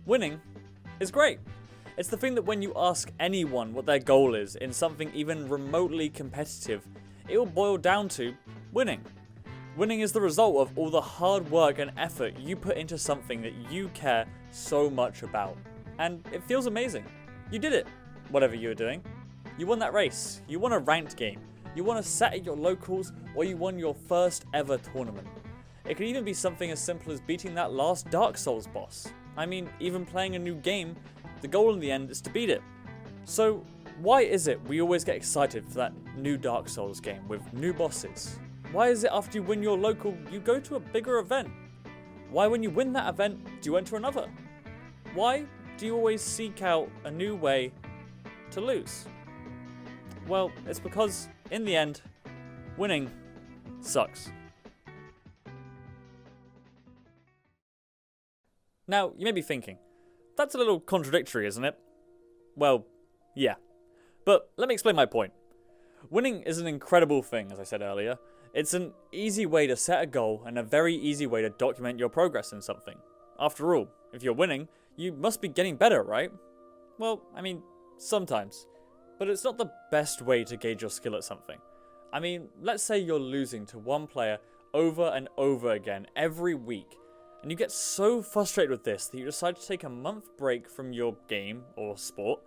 Winning is great. It's the thing that when you ask anyone what their goal is in something even remotely competitive, it will boil down to winning. Winning is the result of all the hard work and effort you put into something that you care so much about. And it feels amazing. You did it, whatever you were doing. You won that race, you won a ranked game, you won a set at your locals, or you won your first ever tournament. It could even be something as simple as beating that last Dark Souls boss. I mean, even playing a new game, the goal in the end is to beat it. So why is it we always get excited for that new Dark Souls game with new bosses? Why is it after you win your local, you go to a bigger event? Why when you win that event, do you enter another? Why do you always seek out a new way to lose? Well, it's because, in the end, winning sucks. Now, you may be thinking, that's a little contradictory, isn't it? Well, yeah. But let me explain my point. Winning is an incredible thing, as I said earlier. It's an easy way to set a goal and a very easy way to document your progress in something. After all, if you're winning, you must be getting better, right? Well, I mean, sometimes. But it's not the best way to gauge your skill at something. I mean, let's say you're losing to one player over and over again every week, and you get so frustrated with this that you decide to take a month break from your game or sport,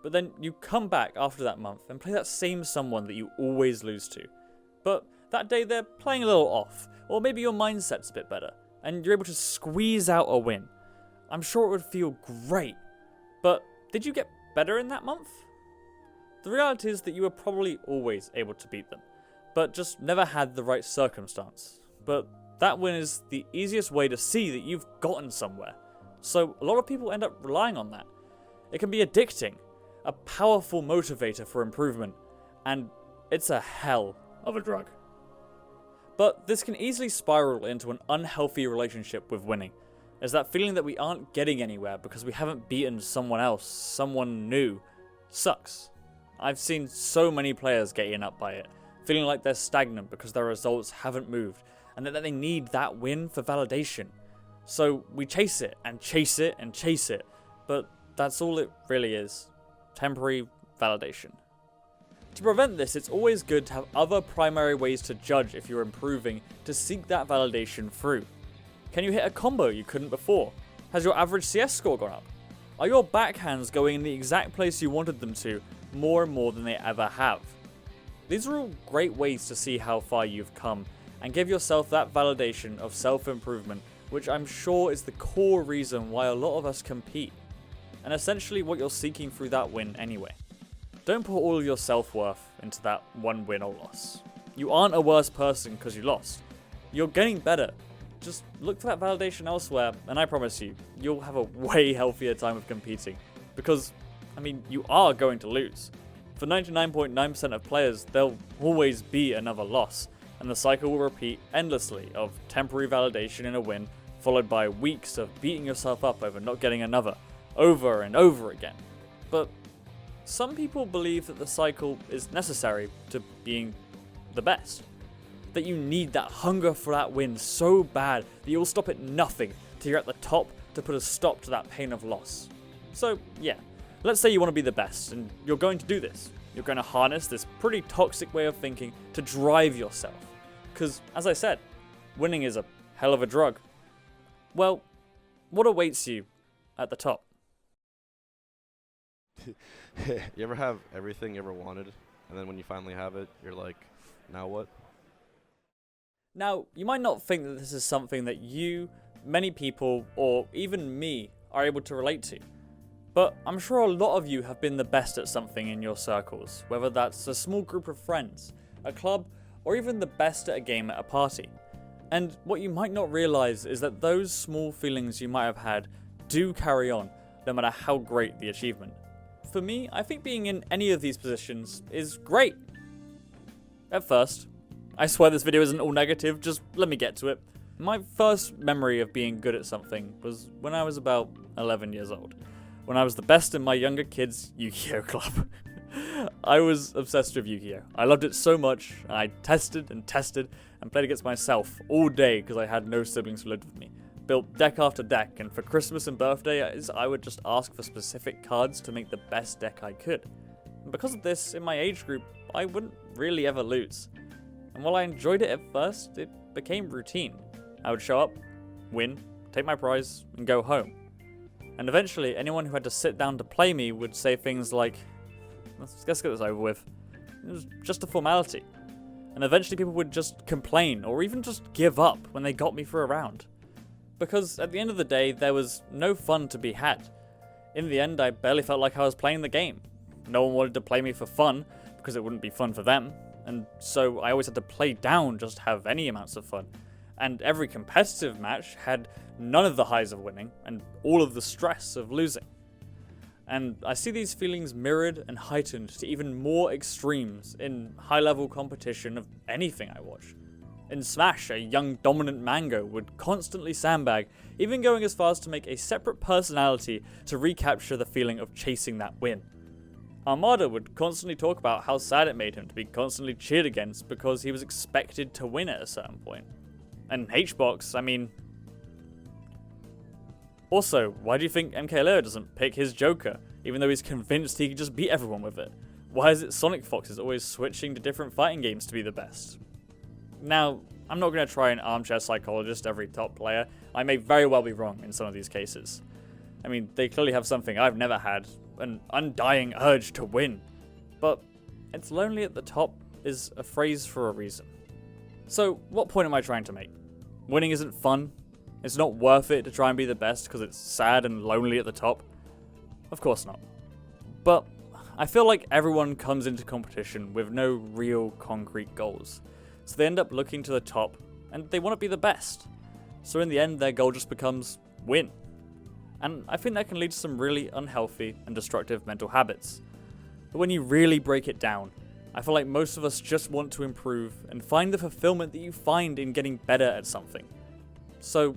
but then you come back after that month and play that same someone that you always lose to. But that day they're playing a little off, or maybe your mindset's a bit better, and you're able to squeeze out a win. I'm sure it would feel great, but did you get better in that month? The reality is that you were probably always able to beat them, but just never had the right circumstance. But that win is the easiest way to see that you've gotten somewhere. So a lot of people end up relying on that. It can be addicting, a powerful motivator for improvement, and it's a hell of a drug. But this can easily spiral into an unhealthy relationship with winning. Is that feeling that we aren't getting anywhere because we haven't beaten someone else, someone new, sucks. I've seen so many players get eaten up by it, feeling like they're stagnant because their results haven't moved, and that they need that win for validation. So we chase it, and chase it, and chase it, but that's all it really is. Temporary validation. To prevent this, it's always good to have other primary ways to judge if you're improving to seek that validation through. Can you hit a combo you couldn't before? Has your average CS score gone up? Are your backhands going in the exact place you wanted them to more and more than they ever have? These are all great ways to see how far you've come and give yourself that validation of self-improvement, which I'm sure is the core reason why a lot of us compete, and essentially what you're seeking through that win anyway. Don't put all of your self-worth into that one win or loss. You aren't a worse person because you lost. You're getting better. Just look for that validation elsewhere, and I promise you, you'll have a way healthier time of competing. Because, I mean, you are going to lose. For 99.9% of players, there'll always be another loss, and the cycle will repeat endlessly of temporary validation in a win, followed by weeks of beating yourself up over not getting another, over and over again. But some people believe that the cycle is necessary to being the best. That you need that hunger for that win so bad that you'll stop at nothing till you're at the top to put a stop to that pain of loss. So yeah, let's say you want to be the best and you're going to do this. You're going to harness this pretty toxic way of thinking to drive yourself. Because as I said, winning is a hell of a drug. Well, what awaits you at the top? You ever have everything you ever wanted, and then when you finally have it, you're like, now what? Now, you might not think that this is something that you, many people, or even me, are able to relate to. But I'm sure a lot of you have been the best at something in your circles, whether that's a small group of friends, a club, or even the best at a game at a party. And what you might not realize is that those small feelings you might have had do carry on, no matter how great the achievement. For me, I think being in any of these positions is great. At first, I swear this video isn't all negative, just let me get to it. My first memory of being good at something was when I was about 11 years old, when I was the best in my younger kids' Yu-Gi-Oh club. I was obsessed with Yu-Gi-Oh. I loved it so much, I tested and played against myself all day because I had no siblings who lived with me. built deck after deck, and for Christmas and birthdays, I would just ask for specific cards to make the best deck I could. And because of this, in my age group, I wouldn't really ever lose. And while I enjoyed it at first, it became routine. I would show up, win, take my prize, and go home. And eventually, anyone who had to sit down to play me would say things like, let's get this over with. It was just a formality. And eventually people would just complain, or even just give up when they got me for a round. Because at the end of the day, there was no fun to be had. In the end, I barely felt like I was playing the game. No one wanted to play me for fun, because it wouldn't be fun for them. And so I always had to play down just to have any amounts of fun. And every competitive match had none of the highs of winning, and all of the stress of losing. And I see these feelings mirrored and heightened to even more extremes in high-level competition of anything I watch. In Smash, a young dominant Mango would constantly sandbag, even going as far as to make a separate personality to recapture the feeling of chasing that win. Armada would constantly talk about how sad it made him to be constantly cheered against because he was expected to win at a certain point. And hbox, I mean... Also, why do you think Chaler doesn't pick his Joker, even though he's convinced he can just beat everyone with it? Why is it Sonic Fox is always switching to different fighting games to be the best? Now, I'm not going to try and armchair psychologist every top player. I may very well be wrong in some of these cases. I mean, they clearly have something I've never had, an undying urge to win. But it's lonely at the top is a phrase for a reason. So, what point am I trying to make? Winning isn't fun? It's not worth it to try and be the best because it's sad and lonely at the top? Of course not. But I feel like everyone comes into competition with no real concrete goals. So they end up looking to the top and they want to be the best. So in the end, their goal just becomes win. And I think that can lead to some really unhealthy and destructive mental habits. But when you really break it down, I feel like most of us just want to improve and find the fulfillment that you find in getting better at something. So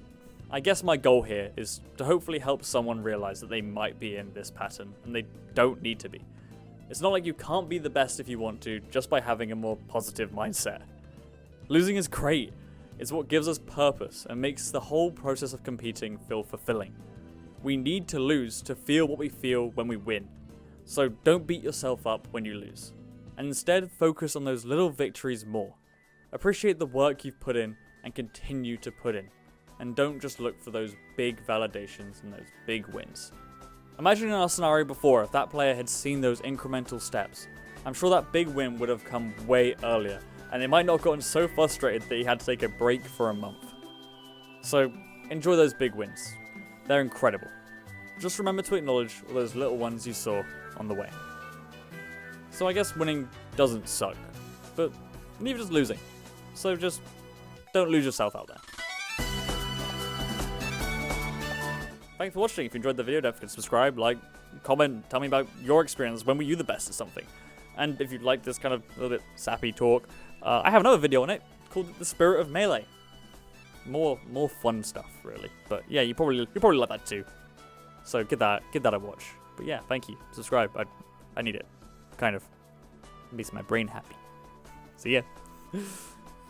I guess my goal here is to hopefully help someone realize that they might be in this pattern and they don't need to be. It's not like you can't be the best if you want to just by having a more positive mindset. Losing is great. It's what gives us purpose and makes the whole process of competing feel fulfilling. We need to lose to feel what we feel when we win. So don't beat yourself up when you lose. And instead focus on those little victories more. Appreciate the work you've put in and continue to put in. And don't just look for those big validations and those big wins. Imagine in our scenario before, if that player had seen those incremental steps. I'm sure that big win would have come way earlier, and they might not have gotten so frustrated that he had to take a break for a month. So, enjoy those big wins. They're incredible. Just remember to acknowledge all those little ones you saw on the way. So I guess winning doesn't suck, but neither does losing. So just don't lose yourself out there. Thanks for watching. If you enjoyed the video, don't forget to subscribe, like, comment, tell me about your experience. When were you the best at something? And if you'd like this kind of a little bit sappy talk, I have another video on it called The Spirit of Melee. More fun stuff, really. But yeah, you probably like that too. So give that a watch. But yeah, thank you. Subscribe. I need it. Kind of. It makes my brain happy. See ya.